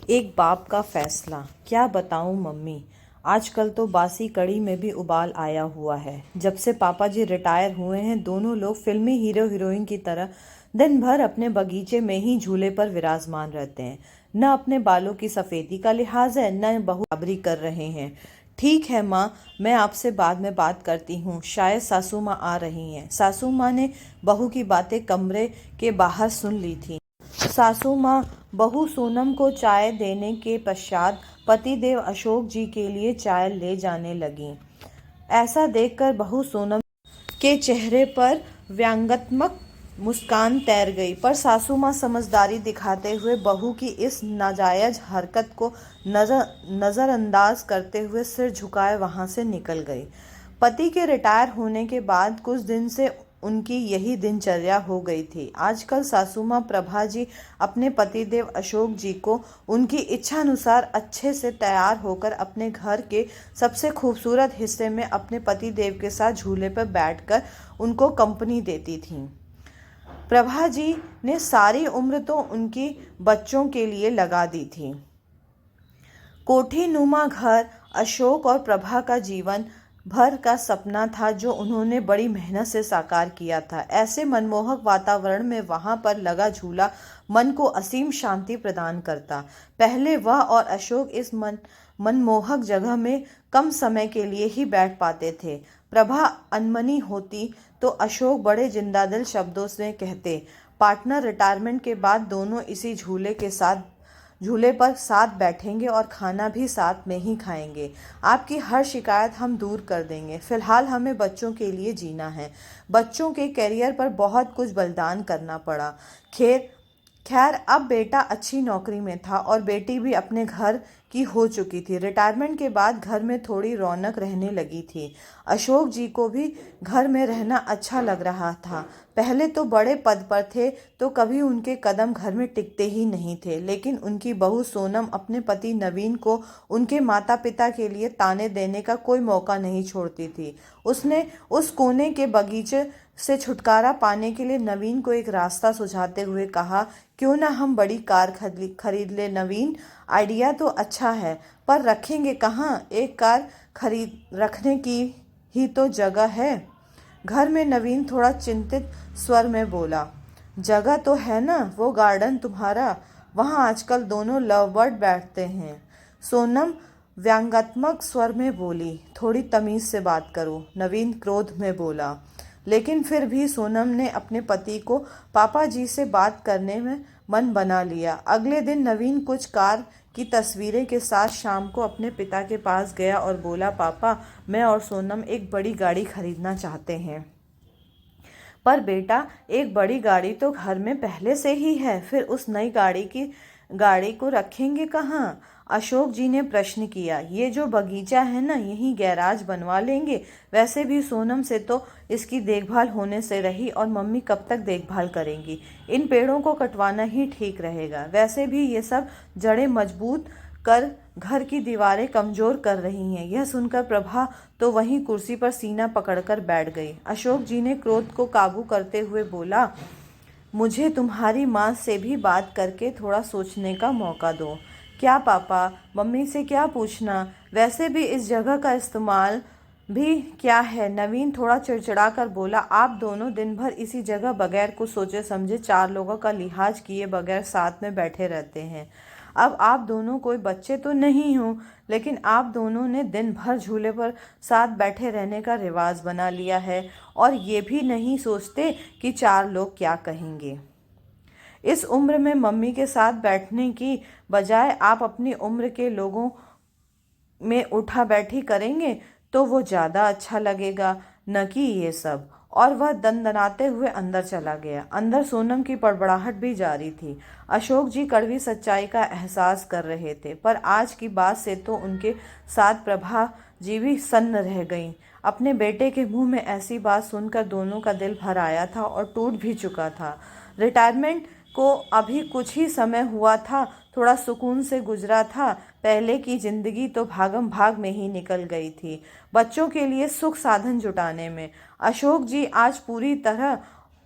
एक बाप का फैसला। क्या बताऊं मम्मी, आजकल तो बासी कड़ी में भी उबाल आया हुआ है। जब से पापा जी रिटायर हुए हैं, दोनों लोग फिल्मी हीरो हीरोइन की तरह दिन भर अपने बगीचे में ही झूले पर विराजमान रहते हैं। न अपने बालों की सफेदी का लिहाज है, न बहू बराबरी कर रहे हैं। ठीक है माँ, मैं आपसे बाद में बात करती हूँ। शायद सासू माँ आ रही हैं। सासू माँ ने बहू की बातें कमरे के बाहर सुन ली थी। सासू माँ बहू सोनम को चाय देने के पश्चात पतिदेव अशोक जी के लिए चाय ले जाने लगीं। ऐसा देखकर बहू सोनम के चेहरे पर व्यंग्यात्मक मुस्कान तैर गई, पर सासू माँ समझदारी दिखाते हुए बहू की इस नाजायज हरकत को नजरअंदाज करते हुए सिर झुकाए वहां से निकल गई। पति के रिटायर होने के बाद कुछ दिन से उनकी यही दिनचर्या हो गई थी। आजकल सासू माँ प्रभा जी अपने पतिदेव अशोक जी को उनकी इच्छानुसार अच्छे से तैयार होकर अपने घर के सबसे खूबसूरत हिस्से में अपने पतिदेव के साथ झूले पर बैठकर उनको कंपनी देती थीं। प्रभा जी ने सारी उम्र तो उनकी बच्चों के लिए लगा दी थी। कोठी नुमा घर अशोक और प्रभा का जीवन भर का सपना था, जो उन्होंने बड़ी मेहनत से साकार किया था। ऐसे मनमोहक वातावरण में वहां पर लगा झूला मन को असीम शांति प्रदान करता। पहले वह और अशोक इस मनमोहक जगह में कम समय के लिए ही बैठ पाते थे। प्रभा अनमनी होती तो अशोक बड़े जिंदादिल शब्दों से कहते, पार्टनर रिटायरमेंट के बाद दोनों इसी झूले पर साथ बैठेंगे और खाना भी साथ में ही खाएंगे। आपकी हर शिकायत हम दूर कर देंगे। फिलहाल हमें बच्चों के लिए जीना है। बच्चों के करियर पर बहुत कुछ बलिदान करना पड़ा। खैर अब बेटा अच्छी नौकरी में था और बेटी भी अपने घर की हो चुकी थी। रिटायरमेंट के बाद घर में थोड़ी रौनक रहने लगी थी। अशोक जी को भी घर में रहना अच्छा लग रहा था। पहले तो बड़े पद पर थे तो कभी उनके कदम घर में टिकते ही नहीं थे, लेकिन उनकी बहू सोनम अपने पति नवीन को उनके माता पिता के लिए ताने देने का कोई मौका नहीं छोड़ती थी। उसने उस कोने के बगीचे से छुटकारा पाने के लिए नवीन को एक रास्ता सुझाते हुए कहा, क्यों ना हम बड़ी कार खरीद ले नवीन। आइडिया तो अच्छा है, पर रखेंगे कहाँ? एक कार खरीद रखने की ही तो जगह है घर में। नवीन थोड़ा चिंतित स्वर में बोला, जगह तो है ना, वो गार्डन तुम्हारा, वहाँ आजकल दोनों लव बर्ड बैठते हैं। सोनम व्यंग्यात्मक स्वर में बोली, थोड़ी तमीज से बात करो। नवीन क्रोध में बोला, लेकिन फिर भी सोनम ने अपने पति को पापा जी से बात करने में मन बना लिया। अगले दिन नवीन कुछ कार की तस्वीरें के साथ शाम को अपने पिता के पास गया और बोला, पापा मैं और सोनम एक बड़ी गाड़ी खरीदना चाहते हैं। पर बेटा, एक बड़ी गाड़ी तो घर में पहले से ही है, फिर उस नई गाड़ी को रखेंगे कहाँ? अशोक जी ने प्रश्न किया। ये जो बगीचा है ना, यहीं गैराज बनवा लेंगे। वैसे भी सोनम से तो इसकी देखभाल होने से रही, और मम्मी कब तक देखभाल करेंगी? इन पेड़ों को कटवाना ही ठीक रहेगा। वैसे भी ये सब जड़ें मजबूत कर घर की दीवारें कमजोर कर रही हैं। यह सुनकर प्रभा तो वहीं कुर्सी पर सीना पकड़कर बैठ गई। अशोक जी ने क्रोध को काबू करते हुए बोला, मुझे तुम्हारी माँ से भी बात करके थोड़ा सोचने का मौका दो। क्या पापा, मम्मी से क्या पूछना? वैसे भी इस जगह का इस्तेमाल भी क्या है? नवीन थोड़ा चिड़चिड़ा कर बोला, आप दोनों दिन भर इसी जगह बगैर कुछ सोचे समझे चार लोगों का लिहाज किए बगैर साथ में बैठे रहते हैं। अब आप दोनों कोई बच्चे तो नहीं हो, लेकिन आप दोनों ने दिन भर झूले पर साथ बैठे रहने का रिवाज बना लिया है, और ये भी नहीं सोचते कि चार लोग क्या कहेंगे। इस उम्र में मम्मी के साथ बैठने की बजाय आप अपनी उम्र के लोगों में उठा बैठी करेंगे तो वो ज़्यादा अच्छा लगेगा, न कि ये सब। और वह दनदनाते हुए अंदर चला गया। अंदर सोनम की बड़बड़ाहट भी जारी थी। अशोक जी कड़वी सच्चाई का एहसास कर रहे थे, पर आज की बात से तो उनके साथ प्रभा जी भी सन्न रह गईं। अपने बेटे के मुंह में ऐसी बात सुनकर दोनों का दिल भर आया था और टूट भी चुका था। रिटायरमेंट को अभी कुछ ही समय हुआ था, थोड़ा सुकून से गुजरा था। पहले की जिंदगी तो भागम भाग में ही निकल गई थी, बच्चों के लिए सुख साधन जुटाने में। अशोक जी आज पूरी तरह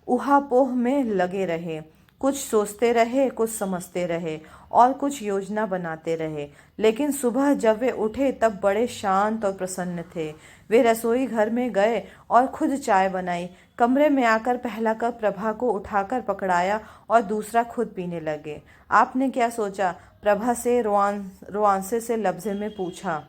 ऊहापोह में लगे रहे। कुछ सोचते रहे, कुछ समझते रहे और कुछ योजना बनाते रहे। लेकिन सुबह जब वे उठे तब बड़े शांत और प्रसन्न थे। वे रसोई घर में गए और खुद चाय बनाई। कमरे में आकर पहला कप प्रभा को उठाकर पकड़ाया और दूसरा खुद पीने लगे। आपने क्या सोचा? प्रभा से रोआंसे से लफ्ज़े में पूछा।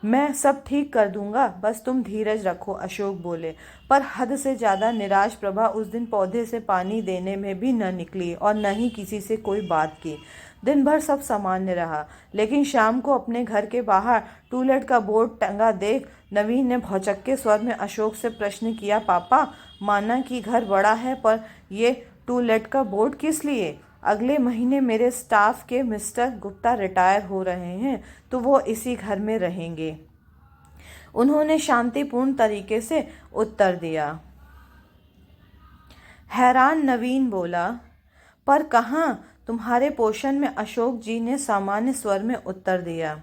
मैं सब ठीक कर दूंगा, बस तुम धीरज रखो, अशोक बोले। पर हद से ज्यादा निराश प्रभा उस दिन पौधे से पानी देने में भी न निकली और न ही किसी से कोई बात की। दिन भर सब सामान्य रहा, लेकिन शाम को अपने घर के बाहर टू लेट का बोर्ड टंगा देख नवीन ने भौचक्के स्वर में अशोक से प्रश्न किया, पापा, माना कि घर बड़ा है, पर ये टू लेट का बोर्ड किस लिए? अगले महीने मेरे स्टाफ के मिस्टर गुप्ता रिटायर हो रहे हैं, तो वो इसी घर में रहेंगे, उन्होंने शांतिपूर्ण तरीके से उत्तर दिया। हैरान नवीन बोला, पर कहाँ? तुम्हारे पोषण में, अशोक जी ने सामान्य स्वर में उत्तर दिया।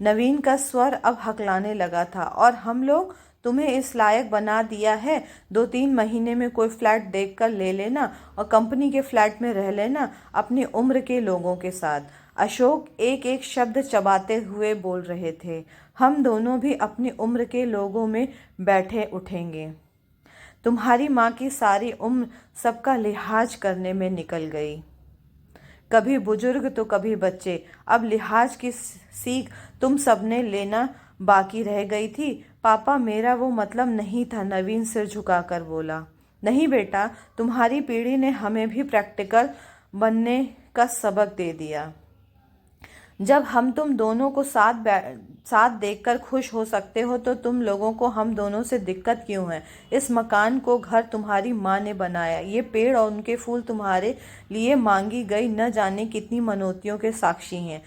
नवीन का स्वर अब हकलाने लगा था। और हम लोग तुम्हें इस लायक बना दिया है, 2-3 महीने में कोई फ्लैट देखकर ले लेना और कंपनी के फ्लैट में रह लेना अपनी उम्र के लोगों के साथ। अशोक एक एक शब्द चबाते हुए बोल रहे थे। हम दोनों भी अपनी उम्र के लोगों में बैठे उठेंगे। तुम्हारी माँ की सारी उम्र सबका लिहाज करने में निकल गई, कभी बुजुर्ग तो कभी बच्चे। अब लिहाज की सीख तुम सबने लेना बाकी रह गई थी। पापा, मेरा वो मतलब नहीं था, नवीन सिर झुकाकर बोला। नहीं बेटा, तुम्हारी पीढ़ी ने हमें भी प्रैक्टिकल बनने का सबक दे दिया। जब हम तुम दोनों को साथ देखकर खुश हो सकते हो, तो तुम लोगों को हम दोनों से दिक्कत क्यों है? इस मकान को घर तुम्हारी माँ ने बनाया, ये पेड़ और उनके फूल तुम्हारे लिए मांगी गई न जाने कितनी मनौतियों के साक्षी हैं।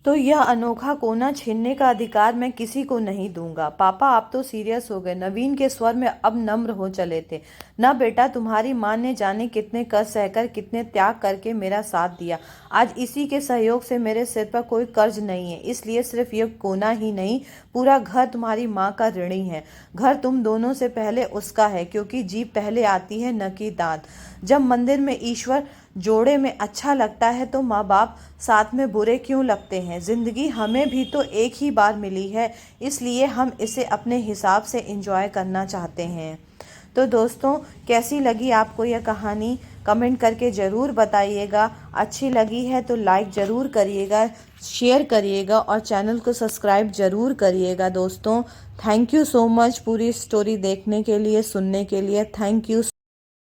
तो यह अनोखा कोना छीनने का अधिकार मैं किसी को नहीं दूंगा। पापा, आप तो सीरियस हो गए। नवीन के स्वर में अब नम्र हो चले थे। ना बेटा, तुम्हारी माँ ने जाने कितने कष्ट सहकर, कितने त्याग करके मेरा साथ दिया। आज इसी के सहयोग से मेरे सिर पर कोई कर्ज नहीं है, इसलिए सिर्फ यह कोना ही नहीं, पूरा घर तुम्हारी माँ का ऋणी है। घर तुम दोनों से पहले उसका है, क्योंकि जीभ पहले आती है न कि दांत। जब मंदिर में ईश्वर जोड़े में अच्छा लगता है, तो माँ बाप साथ में बुरे क्यों लगते हैं? जिंदगी हमें भी तो एक ही बार मिली है, इसलिए हम इसे अपने हिसाब से एंजॉय करना चाहते हैं। तो दोस्तों, कैसी लगी आपको यह कहानी? कमेंट करके ज़रूर बताइएगा। अच्छी लगी है तो लाइक ज़रूर करिएगा, शेयर करिएगा और चैनल को सब्सक्राइब ज़रूर करिएगा। दोस्तों, थैंक यू सो मच पूरी स्टोरी देखने के लिए, सुनने के लिए। Thank you.